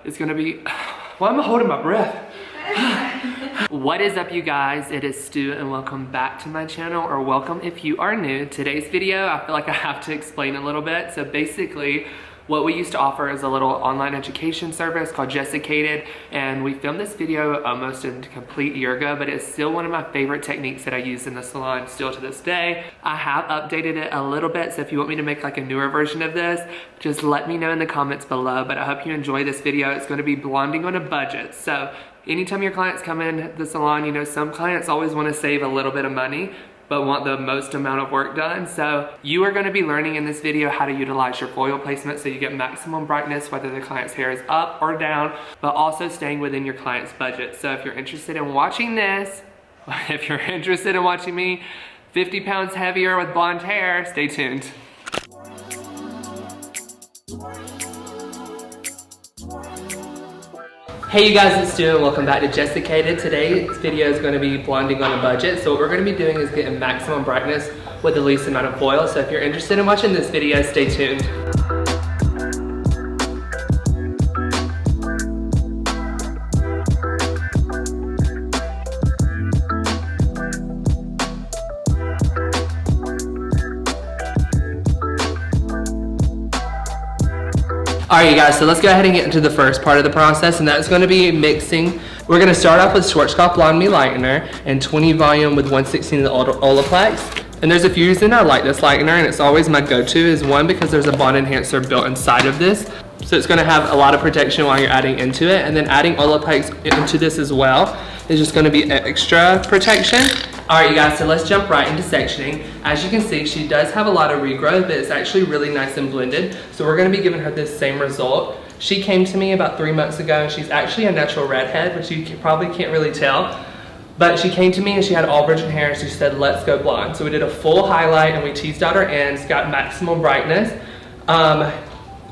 it's gonna be, why am I holding my breath? What is up, you guys? It is Stu and welcome back to my channel, or welcome if you are new. Today's video, I feel like I have to explain a little bit. So basically, what we used to offer is a little online education service called Jessicated, and we filmed this video almost a complete year ago, but it's still one of my favorite techniques that I use in the salon still to this day. I have updated it a little bit, so if you want me to make like a newer version of this, just let me know in the comments below, but I hope you enjoy this video. It's gonna be blonding on a budget. So anytime your clients come in the salon, you know, some clients always wanna save a little bit of money, but want the most amount of work done. So you are gonna be learning in this video how to utilize your foil placement so you get maximum brightness, whether the client's hair is up or down, but also staying within your client's budget. So if you're interested in watching this, if you're interested in watching me 50 pounds heavier with blonde hair, stay tuned. Hey you guys, it's Stu and welcome back to Jessicated. Today's video is going to be blonding on a budget. So what we're going to be doing is getting maximum brightness with the least amount of foil. So if you're interested in watching this video, stay tuned. Alright you guys, so let's go ahead and get into the first part of the process, and that's going to be mixing. We're going to start off with Schwarzkopf Blonde Me Lightener and 20 volume with 1/16 of the Olaplex. And there's a few reasons I like this lightener, and it's always my go-to. Is one, because there's a bond enhancer built inside of this, so it's going to have a lot of protection while you're adding into it, and then adding Olaplex into this as well is just going to be extra protection. Alright you guys, so let's jump right into sectioning. As you can see, she does have a lot of regrowth, but it's actually really nice and blended. So we're going to be giving her this same result. She came to me about 3 months ago, and she's actually a natural redhead, which you probably can't really tell. But she came to me and she had all virgin hair, and she said, let's go blonde. So we did a full highlight and we teased out her ends, got maximum brightness.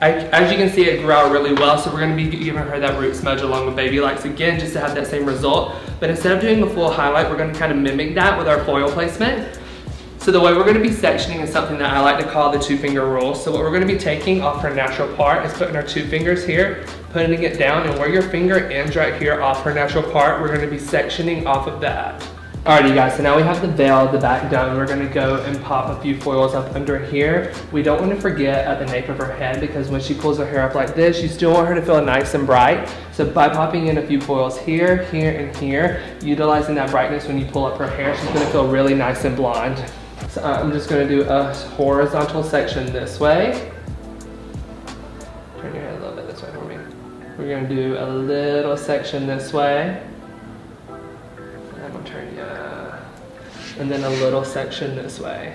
As you can see, it grew out really well, so we're going to be giving her that root smudge along with baby lights again, just to have that same result. But instead of doing a full highlight, we're going to kind of mimic that with our foil placement. So the way we're going to be sectioning is something that I like to call the 2-finger rule. So what we're going to be taking off her natural part is putting our 2 fingers here, putting it down, and where your finger ends right here off her natural part, we're going to be sectioning off of that. Alrighty guys, so now we have the veil, the back done. We're going to go and pop a few foils up under here. We don't want to forget at the nape of her head, because when she pulls her hair up like this, you still want her to feel nice and bright. So by popping in a few foils here, here, and here, utilizing that brightness when you pull up her hair, she's going to feel really nice and blonde. So I'm just going to do a horizontal section this way. Turn your head a little bit this way for me. We're going to do a little section this way. I'm going to turn you. And then a little section this way.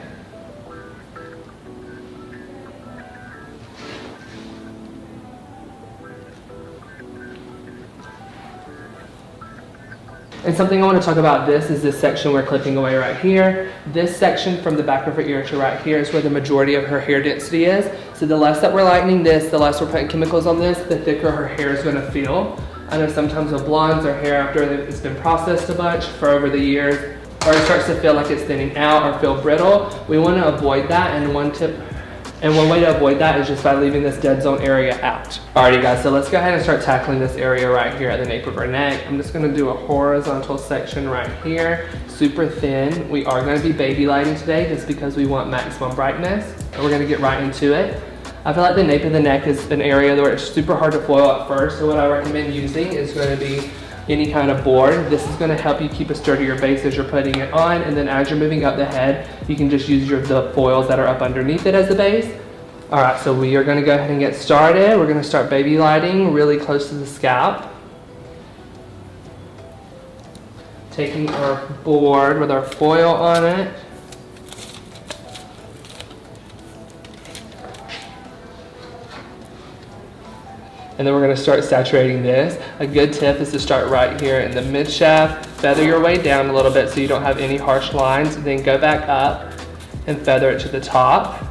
And something I want to talk about this is this section we're clipping away right here. This section from the back of her ear to right here is where the majority of her hair density is. So the less that we're lightening this, the less we're putting chemicals on this, the thicker her hair is going to feel. I know sometimes with blondes, their hair after it's been processed a bunch for over the years, or it starts to feel like it's thinning out or feel brittle. We want to avoid that, and one way to avoid that is just by leaving this dead zone area out. Alrighty guys, so let's go ahead and start tackling this area right here at the nape of her neck. I'm just going to do a horizontal section right here, super thin. We are going to be baby lighting today just because we want maximum brightness, and we're going to get right into it. I feel like the nape of the neck is an area where it's super hard to foil at first, so what I recommend using is going to be any kind of board. This is going to help you keep a sturdier base as you're putting it on, and then as you're moving up the head, you can just use the foils that are up underneath it as the base. Alright, so we are going to go ahead and get started. We're going to start baby lighting really close to the scalp. Taking our board with our foil on it. And then we're going to start saturating this. A good tip is to start right here in the mid shaft, feather your way down a little bit so you don't have any harsh lines, and then go back up and feather it to the top.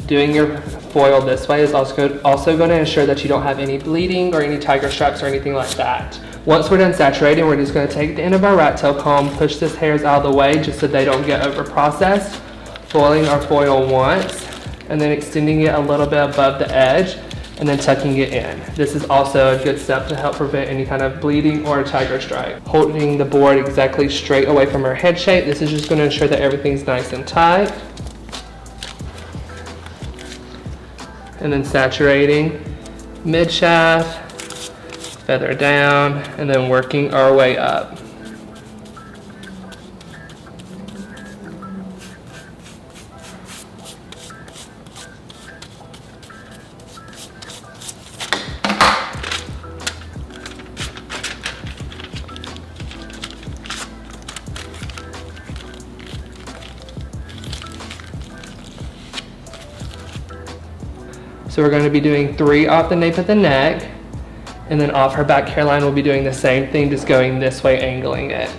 Doing your foil this way is also going to ensure that you don't have any bleeding or any tiger stripes or anything like that. Once we're done saturating, we're just going to take the end of our rat tail comb, push this hairs out of the way just so they don't get over processed, foiling our foil once, and then extending it a little bit above the edge. and then tucking it in. This is also a good step to help prevent any kind of bleeding or tiger stripe. Holding the board exactly straight away from her head shape. This is just going to ensure that everything's nice and tight. And then saturating mid shaft, feather down, and then working our way up. So we're going to be doing 3 off the nape of the neck, and then off her back hairline we'll be doing the same thing, just going this way, angling it.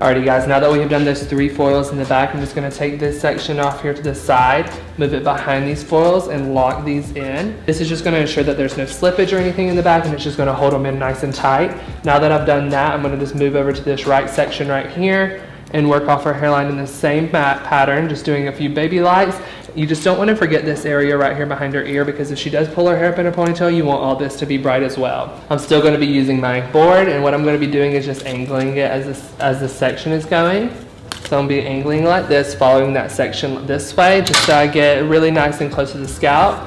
Alrighty guys, now that we have done those 3 foils in the back, I'm just going to take this section off here to the side, move it behind these foils, and lock these in. This is just going to ensure that there's no slippage or anything in the back, and it's just going to hold them in nice and tight. Now that I've done that, I'm going to just move over to this right section right here and work off her hairline in the same pattern, just doing a few baby lights. You just don't want to forget this area right here behind her ear, because if she does pull her hair up in a ponytail, you want all this to be bright as well. I'm still going to be using my board, and what I'm going to be doing is just angling it as this section is going. So I'm going to be angling like this, following that section this way, just so I get really nice and close to the scalp.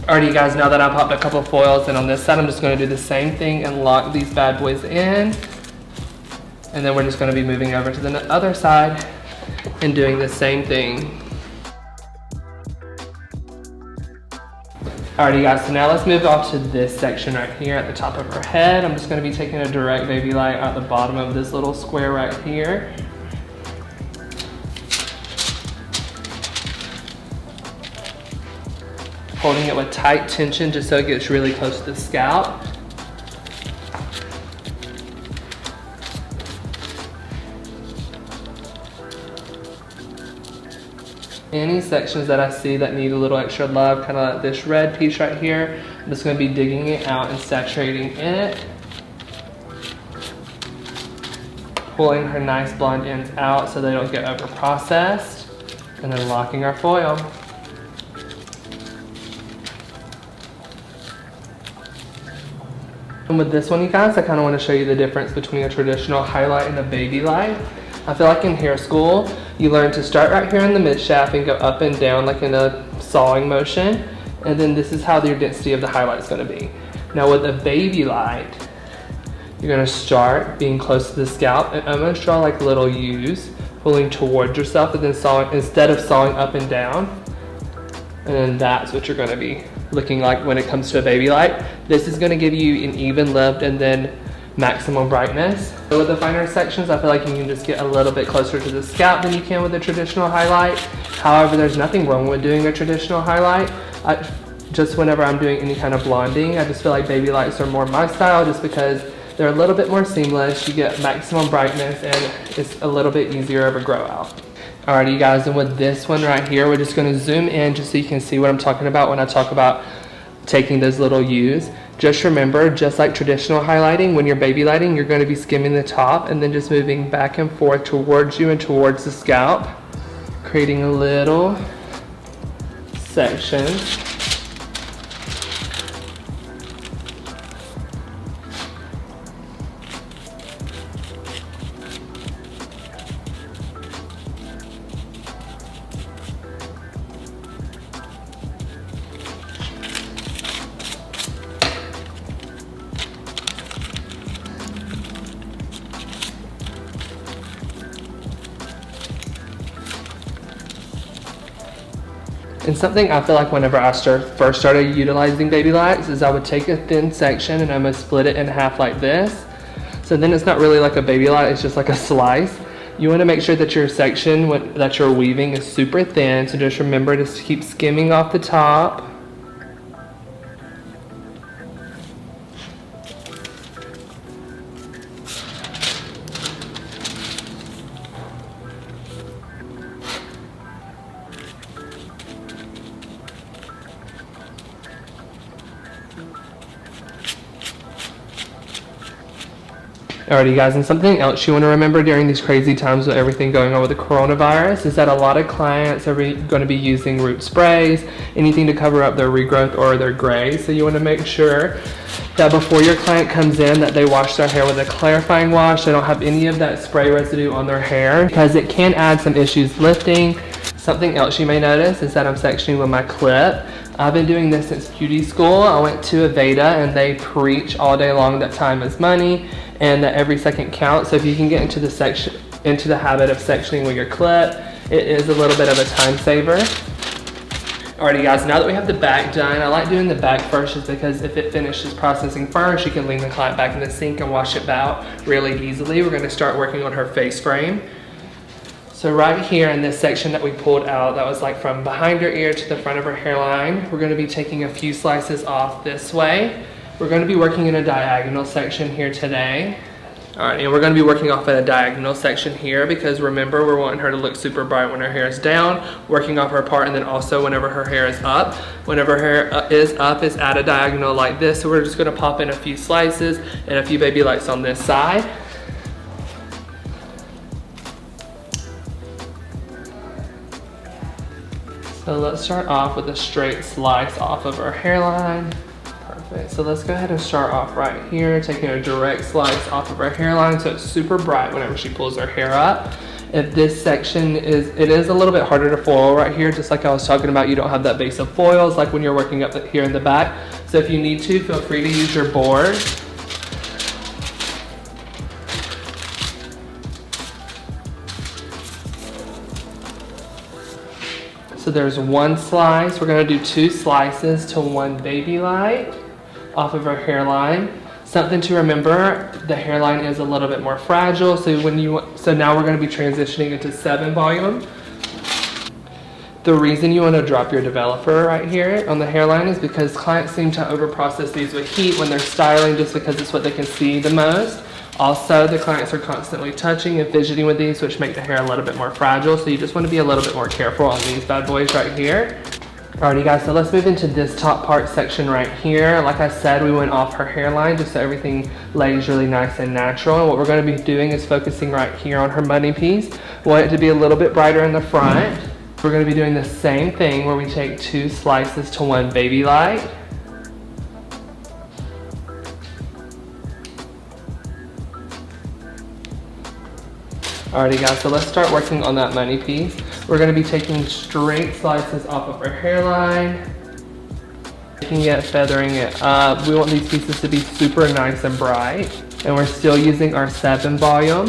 Alrighty guys, now that I've popped a couple foils, and on this side I'm just going to do the same thing and lock these bad boys in. And then we're just going to be moving over to the other side and doing the same thing. Alrighty guys, so now let's move off to this section right here at the top of her head. I'm just going to be taking a direct baby light at the bottom of this little square right here. Holding it with tight tension just so it gets really close to the scalp. Any sections that I see that need a little extra love, kind of like this red piece right here, I'm just going to be digging it out and saturating in it. Pulling her nice blonde ends out so they don't get over processed. And then locking our foil. And with this one, you guys, I kind of want to show you the difference between a traditional highlight and a baby light. I feel like in hair school, you learn to start right here in the mid shaft and go up and down like in a sawing motion. And then this is how your density of the highlight is going to be. Now with a baby light, you're going to start being close to the scalp and almost draw like little U's, pulling towards yourself, and then sawing, instead of sawing up and down. And then that's what you're going to be looking like when it comes to a baby light. This is going to give you an even lift and then maximum brightness. So with the finer sections, I feel like you can just get a little bit closer to the scalp than you can with a traditional highlight. However, there's nothing wrong with doing a traditional highlight. Just whenever I'm doing any kind of blonding, I just feel like baby lights are more my style, just because they're a little bit more seamless, you get maximum brightness, and it's a little bit easier of a grow out. Alrighty you guys, and with this one right here, we're just going to zoom in just so you can see what I'm talking about when I talk about taking those little U's. Just remember, just like traditional highlighting, when you're baby lighting, you're going to be skimming the top and then just moving back and forth towards you and towards the scalp, creating a little section. And something I feel like whenever I first started utilizing baby lights is I would take a thin section and I'm going to split it in half like this. So then it's not really like a baby light, it's just like a slice. You want to make sure that your section that you're weaving is super thin, so just remember to keep skimming off the top. Alrighty guys, and something else you want to remember during these crazy times with everything going on with the coronavirus is that a lot of clients are going to be using root sprays, anything to cover up their regrowth or their gray. So you want to make sure that before your client comes in that they wash their hair with a clarifying wash. They don't have any of that spray residue on their hair because it can add some issues lifting. Something else you may notice is that I'm sectioning with my clip. I've been doing this since beauty school. I went to Aveda and they preach all day long that time is money and that every second counts. So if you can get into the habit of sectioning with your clip, it is a little bit of a time saver. Alrighty guys, now that we have the back done, I like doing the back first just because if it finishes processing first, you can lean the client back in the sink and wash it out really easily. We're going to start working on her face frame. So right here in this section that we pulled out, that was like from behind her ear to the front of her hairline, we're going to be taking a few slices off this way. We're going to be working in a diagonal section here today. Alright, and we're going to be working off in a diagonal section here because remember, we're wanting her to look super bright when her hair is down, working off her part, and then also whenever her hair is up. Whenever her hair is up, it's at a diagonal like this. So we're just going to pop in a few slices and a few baby lights on this side. So let's start off with a straight slice off of our hairline. Perfect. So let's go ahead and start off right here, taking a direct slice off of our hairline so it's super bright whenever she pulls her hair up. If this section is a little bit harder to foil right here, just like I was talking about, you don't have that base of foils like when you're working up here in the back. So if you need to, feel free to use your board. So there's one slice. We're going to do 2 slices to 1 baby light off of our hairline. Something to remember, the hairline is a little bit more fragile. So now we're going to be transitioning into 7 volume. The reason you want to drop your developer right here on the hairline is because clients seem to overprocess these with heat when they're styling just because it's what they can see the most. Also, the clients are constantly touching and fidgeting with these, which make the hair a little bit more fragile. So you just want to be a little bit more careful on these bad boys right here. Alrighty guys, so let's move into this top part section right here. Like I said, we went off her hairline just so everything lays really nice and natural. And what we're going to be doing is focusing right here on her money piece. We want it to be a little bit brighter in the front. We're going to be doing the same thing where we take 2 slices to 1 baby light. Alrighty guys, so let's start working on that money piece. We're going to be taking straight slices off of our hairline, taking it, feathering it up. We want these pieces to be super nice and bright. And we're still using our 7 volume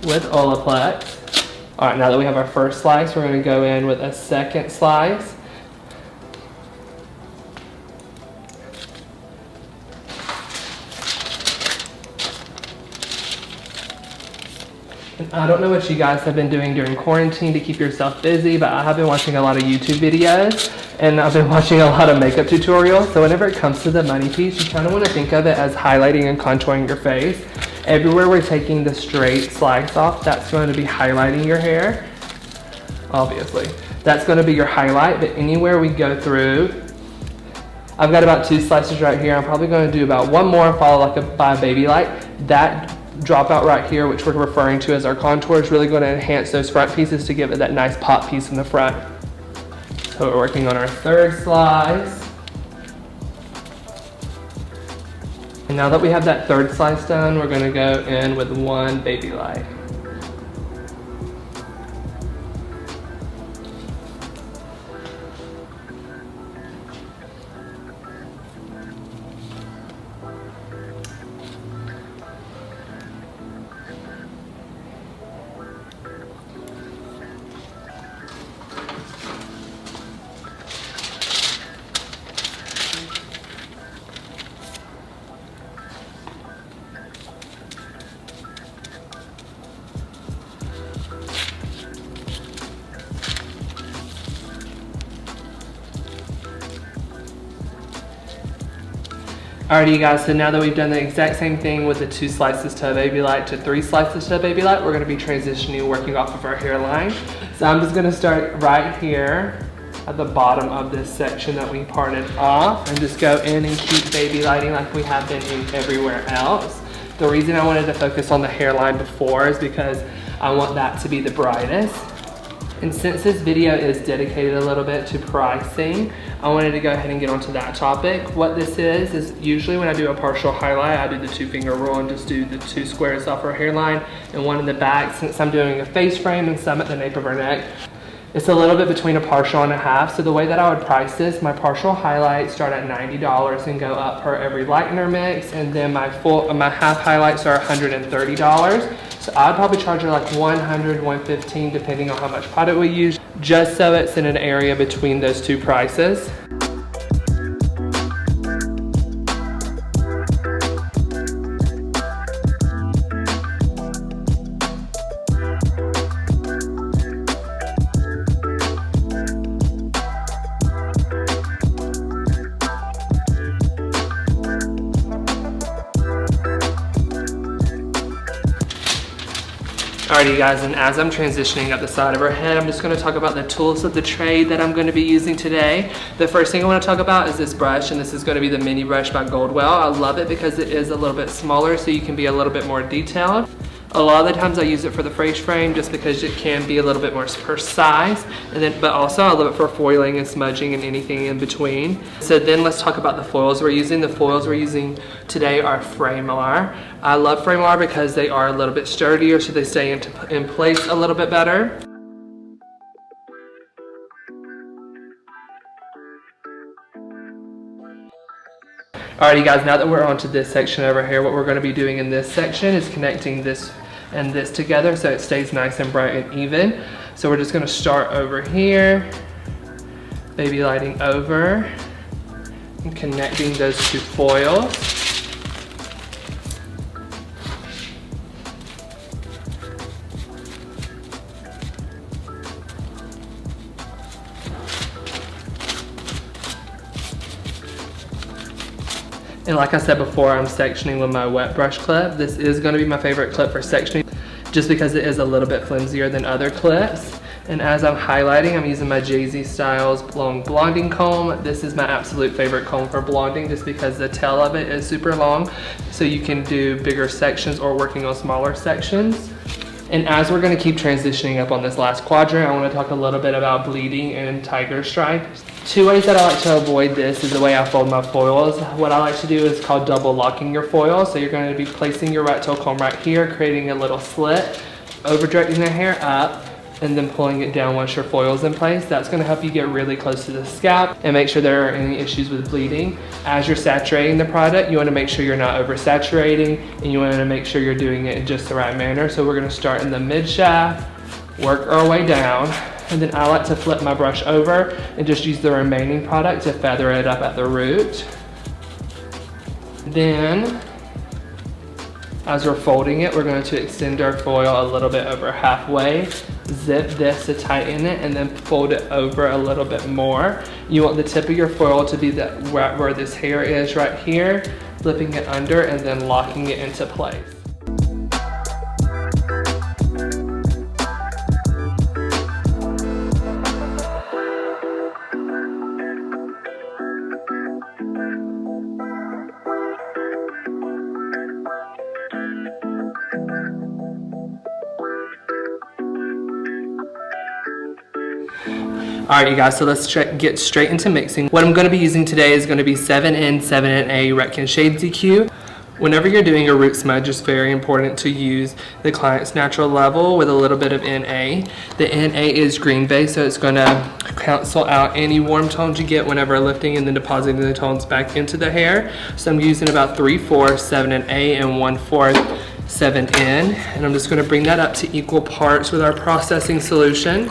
with Olaplex. Alright, now that we have our first slice, we're going to go in with a second slice. And I don't know what you guys have been doing during quarantine to keep yourself busy, but I have been watching a lot of YouTube videos and I've been watching a lot of makeup tutorials. So whenever it comes to the money piece, you kind of want to think of it as highlighting and contouring your face. Everywhere we're taking the straight slice off, that's going to be highlighting your hair, obviously. That's going to be your highlight, but anywhere we go through, I've got about 2 slices right here. I'm probably going to do about 1 more, followed by a baby light. That dropout right here, which we're referring to as our contour, is really going to enhance those front pieces to give it that nice pop piece in the front. So we're working on our 3rd slice. And now that we have that 3rd slice done, we're going to go in with 1 baby light. Alrighty you guys, so now that we've done the exact same thing with the 2 slices to a baby light to 3 slices to a baby light, we're going to be transitioning working off of our hairline. So I'm just going to start right here at the bottom of this section that we parted off and just go in and keep baby lighting like we have been in everywhere else. The reason I wanted to focus on the hairline before is because I want that to be the brightest. And since this video is dedicated a little bit to pricing, I wanted to go ahead and get onto that topic. What this is usually when I do a partial highlight, I do the 2-finger rule and just do the 2 squares off her hairline and 1 in the back. Since I'm doing a face frame and some at the nape of her neck, it's a little bit between a partial and a half. So the way that I would price this, my partial highlights start at $90 and go up per every lightener mix. And then my half highlights are $130. So I'd probably charge her like $100, $115, depending on how much product we use, just so it's in an area between those 2 prices. Alrighty guys, and as I'm transitioning up the side of her head, I'm just going to talk about the tools of the trade that I'm going to be using today. The first thing I want to talk about is this brush, and this is going to be the mini brush by Goldwell. I love it because it is a little bit smaller, so you can be a little bit more detailed. A lot of the times I use it for the face frame just because it can be a little bit more precise, but also I love it for foiling and smudging and anything in between. So then let's talk about the foils we're using. The foils we're using today are Framelar. I love Framelar because they are a little bit sturdier, so they stay in place a little bit better. Alrighty guys, now that we're onto this section over here, what we're going to be doing in this section is connecting this and this together so it stays nice and bright and even. So we're just going to start over here, baby lighting over and connecting those 2 foils. And like I said before, I'm sectioning with my wet brush clip. This is going to be my favorite clip for sectioning just because it is a little bit flimsier than other clips. And as I'm highlighting, I'm using my Jay-Z Styles long blonding comb. This is my absolute favorite comb for blonding just because the tail of it is super long, so you can do bigger sections or working on smaller sections. And as we're going to keep transitioning up on this last quadrant, I want to talk a little bit about bleeding and tiger stripe. 2 ways that I like to avoid this is the way I fold my foils. What I like to do is called double locking your foil. So you're going to be placing your rat tail comb right here, creating a little slit, over directing the hair up, and then pulling it down once your foil's in place. That's going to help you get really close to the scalp and make sure there aren't any issues with bleeding. As you're saturating the product, you want to make sure you're not oversaturating, and you want to make sure you're doing it in just the right manner. So we're going to start in the mid shaft, work our way down, and then I like to flip my brush over and just use the remaining product to feather it up at the root. Then, as we're folding it, we're going to extend our foil a little bit over halfway, zip this to tighten it, and then fold it over a little bit more. You want the tip of your foil to be where this hair is right here, flipping it under and then locking it into place. Alright you guys, so let's get straight into mixing. What I'm going to be using today is going to be 7N, 7NA Retkin Shade DQ. Whenever you're doing a root smudge, it's very important to use the client's natural level with a little bit of NA. The NA is green based, so it's going to cancel out any warm tones you get whenever lifting and then depositing the tones back into the hair. So I'm using about 3/4 7NA and 1/4 7N, and I'm just going to bring that up to equal parts with our processing solution.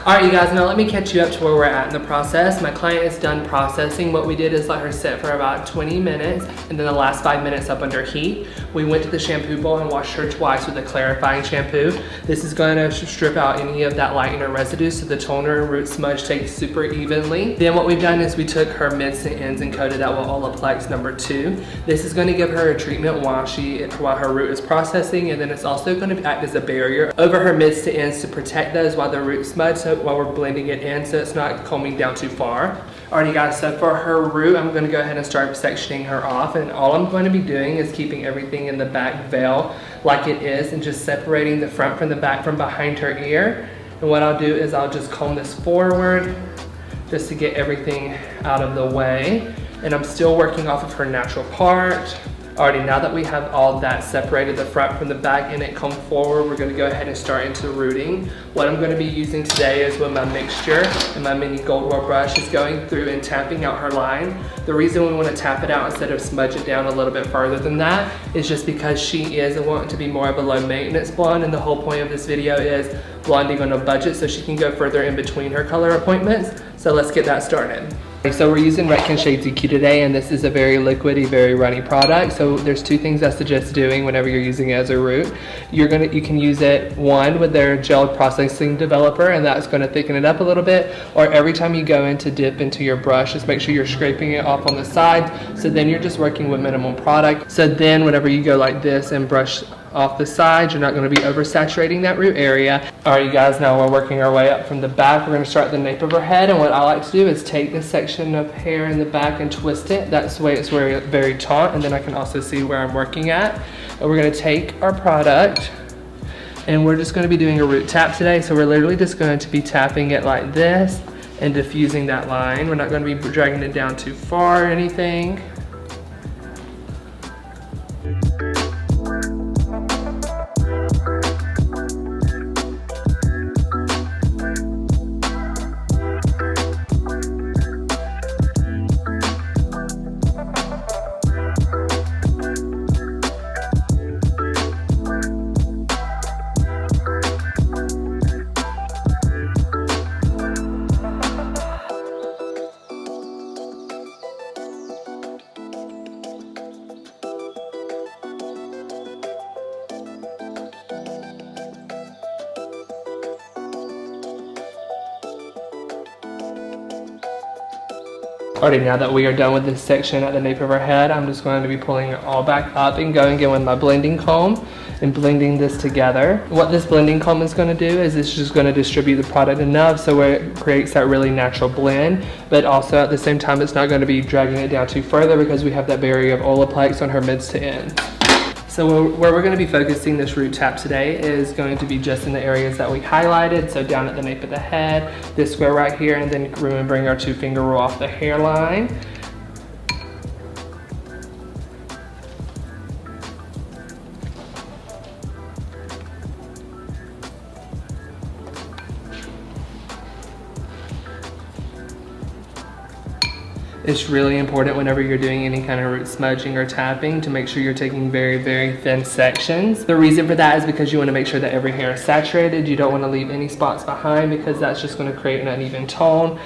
Alright you guys, now let me catch you up to where we're at in the process. My client is done processing. What we did is let her sit for about 20 minutes and then the last 5 minutes up under heat. We went to the shampoo bowl and washed her twice with a clarifying shampoo. This is going to strip out any of that lightener residue so the toner and root smudge takes super evenly. Then what we've done is we took her mids to ends and coated that with Olaplex number 2. This is going to give her a treatment while her root is processing, and then it's also going to act as a barrier over her mids to ends to protect those while the root smudge, while we're blending it in so it's not combing down too far. Alrighty guys, so for her root, I'm going to go ahead and start sectioning her off, and all I'm going to be doing is keeping everything in the back veil like it is and just separating the front from the back from behind her ear. And what I'll do is I'll just comb this forward just to get everything out of the way. And I'm still working off of her natural part. Alrighty, now that we have all that separated, the front from the back and it combed forward, we're going to go ahead and start into rooting. What I'm going to be using today is with my mixture and my mini gold roll brush is going through and tapping out her line. The reason we want to tap it out instead of smudge it down a little bit further than that is just because she is wanting to be more of a low maintenance blonde, and the whole point of this video is blonding on a budget so she can go further in between her color appointments. So let's get that started. So we're using Redken Shades EQ today, and this is a very liquidy, very runny product. So there's two things I suggest doing whenever you're using it as a root. You can use it, one, with their gel processing developer, and that's going to thicken it up a little bit. Or every time you go in to dip into your brush, just make sure you're scraping it off on the sides. So then you're just working with minimal product. So then whenever you go like this and brush off the sides, you're not going to be oversaturating that root area. Alright you guys, now we're working our way up from the back. We're going to start at the nape of her head, and what I like to do is take this section of hair in the back and twist it. That's the way it's very taut, and then I can also see where I'm working at. And we're going to take our product and we're just going to be doing a root tap today. So we're literally just going to be tapping it like this and diffusing that line. We're not going to be dragging it down too far or anything. Alrighty, now that we are done with this section at the nape of our head, I'm just going to be pulling it all back up and going in with my blending comb and blending this together. What this blending comb is going to do is it's just going to distribute the product enough so it creates that really natural blend, but also at the same time it's not going to be dragging it down too further because we have that barrier of Olaplex on her mids to ends. So where we're going to be focusing this root tap today is going to be just in the areas that we highlighted. So down at the nape of the head, this square right here, and then remembering our 2-finger rule off the hairline. It's really important whenever you're doing any kind of root smudging or tapping to make sure you're taking very thin sections. The reason for that is because you want to make sure that every hair is saturated. You don't want to leave any spots behind because that's just going to create an uneven tone,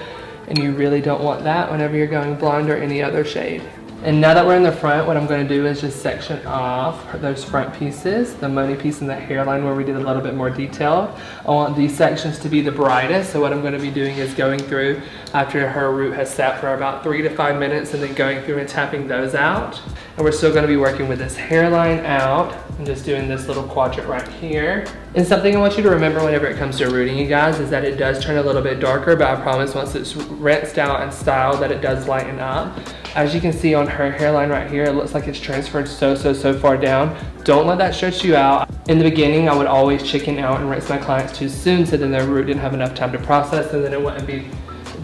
and you really don't want that whenever you're going blonde or any other shade. And now that we're in the front, what I'm going to do is just section off those front pieces, the money piece and the hairline where we did a little bit more detail. I want these sections to be the brightest, so what I'm going to be doing is going through after her root has sat for about 3 to 5 minutes and then going through and tapping those out. And we're still going to be working with this hairline out and just doing this little quadrant right here. And something I want you to remember whenever it comes to rooting, you guys, is that it does turn a little bit darker, but I promise once it's rinsed out and styled that it does lighten up. As you can see on her hairline right here, it looks like it's transferred so far down. Don't let that stretch you out. In the beginning, I would always chicken out and rinse my clients too soon so then their root didn't have enough time to process, and then it wouldn't be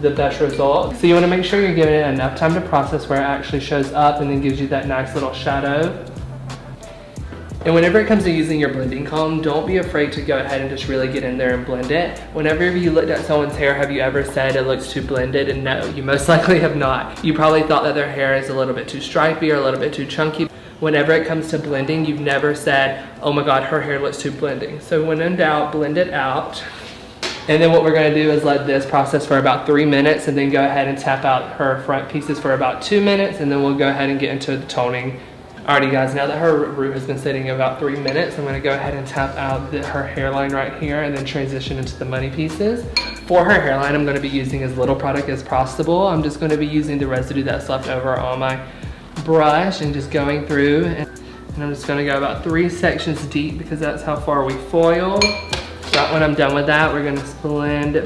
the best result. So you want to make sure you're giving it enough time to process where it actually shows up and then gives you that nice little shadow. And whenever it comes to using your blending comb, don't be afraid to go ahead and just really get in there and blend it. Whenever you looked at someone's hair, have you ever said it looks too blended? And no, you most likely have not. You probably thought that their hair is a little bit too stripy or a little bit too chunky. Whenever it comes to blending, you've never said, oh my God, her hair looks too blending. So when in doubt, blend it out. And then what we're going to do is let this process for about 3 minutes and then go ahead and tap out her front pieces for about 2 minutes, and then we'll go ahead and get into the toning. Alrighty guys, now that her root has been sitting about 3 minutes, I'm going to go ahead and tap out her hairline right here and then transition into the money pieces. For her hairline, I'm going to be using as little product as possible. I'm just going to be using the residue that's left over on my brush and just going through, and I'm just going to go about 3 sections deep because that's how far we foiled. So when I'm done with that, we're going to blend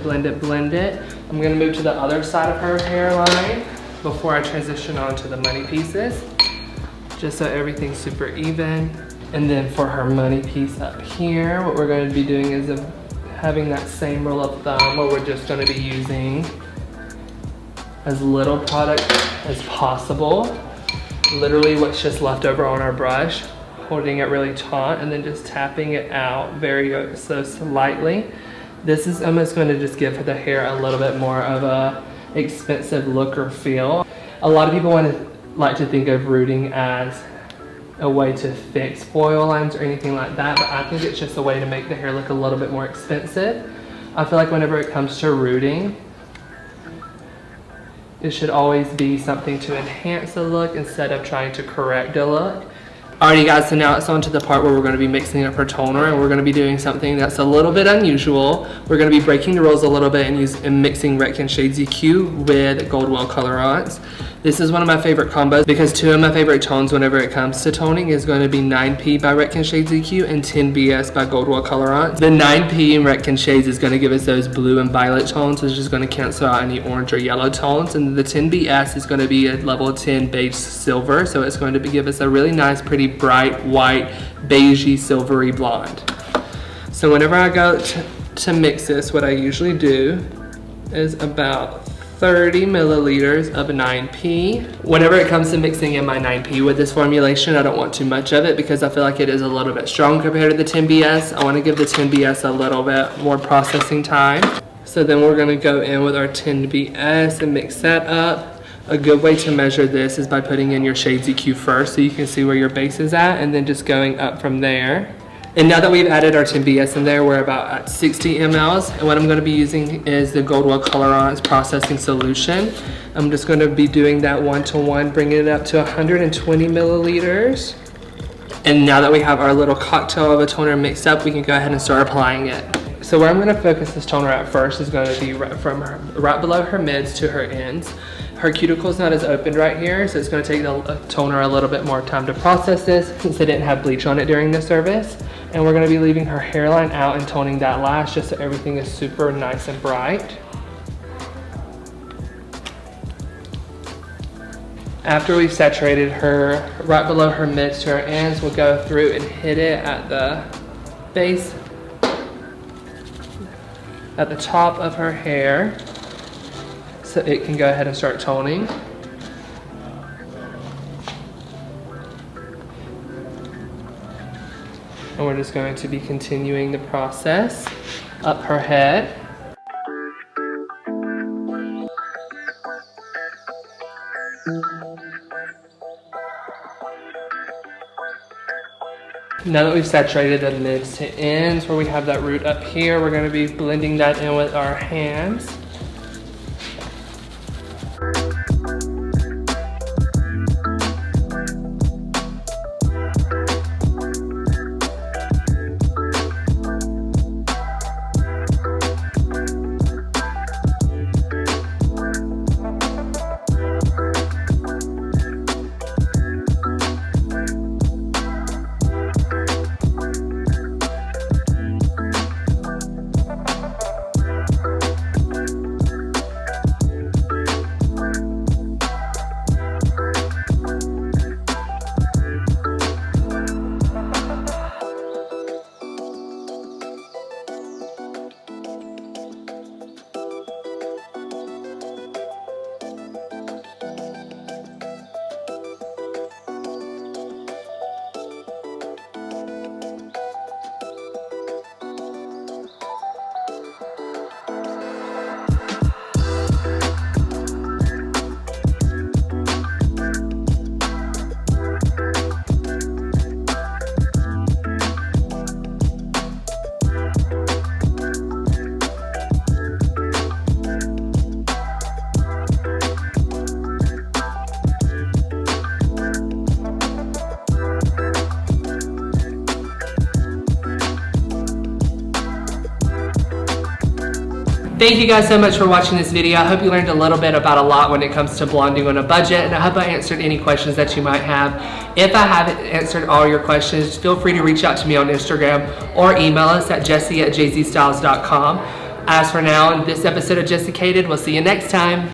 it. I'm gonna move to the other side of her hairline before I transition on to the money pieces, just so everything's super even. And then for her money piece up here, what we're going to be doing is having that same rule of thumb where we're just going to be using as little product as possible. Literally what's just left over on our brush, holding it really taut and then just tapping it out very so slightly. This is almost going to just give the hair a little bit more of a expensive look or feel. A lot of people like to think of rooting as a way to fix foil lines or anything like that, but I think it's just a way to make the hair look a little bit more expensive. I feel like whenever it comes to rooting, it should always be something to enhance the look instead of trying to correct the look. Alrighty guys, so now it's on to the part where we're going to be mixing up her toner, and we're going to be doing something that's a little bit unusual. We're going to be breaking the rules a little bit and mixing Redken Shades EQ with Goldwell Colorants. This is one of my favorite combos because two of my favorite tones whenever it comes to toning is going to be 9P by Redken Shades EQ and 10BS by Goldwell Colorants. The 9P in Redken Shades is going to give us those blue and violet tones, which is going to cancel out any orange or yellow tones. And the 10BS is going to be a level 10 beige silver, so it's going to give us a really nice, pretty bright white, beigey, silvery blonde. So whenever I go to mix this, what I usually do is about 30 milliliters of 9P. Whenever it comes to mixing in my 9P with this formulation, I don't want too much of it because I feel like it is a little bit strong compared to the 10BS. I want to give the 10BS a little bit more processing time. So then we're going to go in with our 10BS and mix that up. A good way to measure this is by putting in your Shades EQ first so you can see where your base is at, and then just going up from there. And now that we've added our 10BS in there, we're about at 60 mLs. And what I'm going to be using is the Goldwell Colorants Processing Solution. I'm just going to be doing that 1-to-1, bringing it up to 120 milliliters. And now that we have our little cocktail of a toner mixed up, we can go ahead and start applying it. So where I'm going to focus this toner at first is going to be right below her mids to her ends. Her cuticle's not as open right here, so it's going to take the toner a little bit more time to process this since it didn't have bleach on it during the service. And we're going to be leaving her hairline out and toning that last just so everything is super nice and bright. After we've saturated her right below her mids to her ends, we'll go through and hit it at the base, at the top of her hair, so it can go ahead and start toning. And we're just going to be continuing the process up her head. Now that we've saturated the mids to ends where we have that root up here, we're going to be blending that in with our hands. Thank you guys so much for watching this video. I hope you learned a little bit about a lot when it comes to blonding on a budget, and I hope I answered any questions that you might have. If I haven't answered all your questions, feel free to reach out to me on Instagram or email us at jessie@jzstyles.com. As for now, in this episode of Jessicated, we'll see you next time.